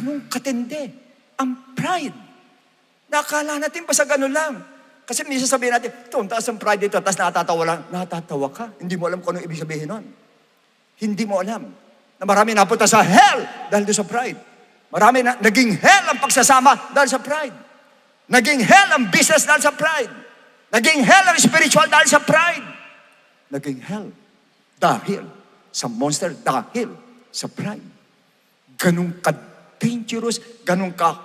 Ganun katindi ang pride. Nakala natin pa sa ganun lang. Kasi minsan sabihin natin, ito, ang taas ng pride dito, tapos natatawa lang. Natatawa ka. Hindi mo alam kung anong ibig sabihin nun. Hindi mo alam na marami napunta sa hell dahil doon sa pride. Marami na naging hell ang pagsasama dahil sa pride. Naging hell ang business dahil sa pride. Naging hell ang spiritual dahil sa pride. Naging hell dahil sa monster, dahil sa pride. Ganun ka-dangerous, ganun ka,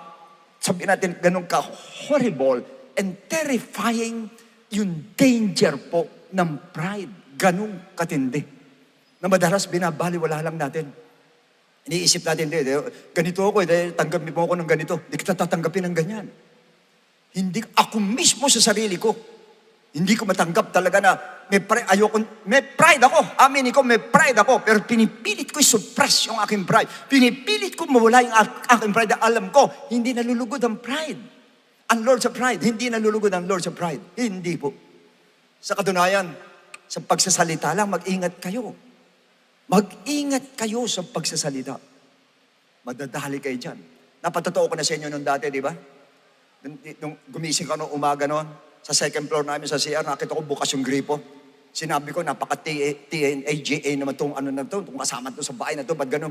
sabihin natin, ganun ka-horrible and terrifying yung danger po ng pride. Ganun katindi. Na madalas binabaliwala lang natin. Iniisip natin, ganito ako, tanggapin mo ako ng ganito. Hindi kita tatanggapin ng ganyan. Hindi, ako mismo sa sarili ko, hindi ko matanggap talaga na may pride ako. Amin ko, may pride ako. Pero pinipilit ko i-suppress yung aking pride. Pinipilit ko mawala yung aking pride. Alam ko, hindi nalulugod ang pride. Ang Lord sa pride. Hindi nalulugod ang Lord sa pride. Hindi po. Sa katunayan, sa pagsasalita lang, mag-ingat kayo. Mag-ingat kayo sa pagsasalita. Madadali kayo dyan. Napatotoo ko na sa inyo nung dati, di ba? Nung gumising ka nung umaga noon, sa second floor namin sa CR, nakita ko bukas yung gripo. Sinabi ko, napaka-TNAGA naman itong ano na ito, itong kasama ito sa bahay na ito, ba't ganun.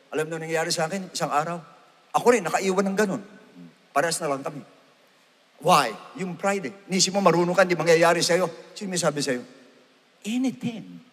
Alam mo nangyayari sa akin, isang araw. Ako rin, nakaiwan ng ganun. Parehas na lang kami. Why? Yung pride eh. Nisip mo marunong ka, hindi mangyayari sa'yo. Sino may sabi sa'yo? Anything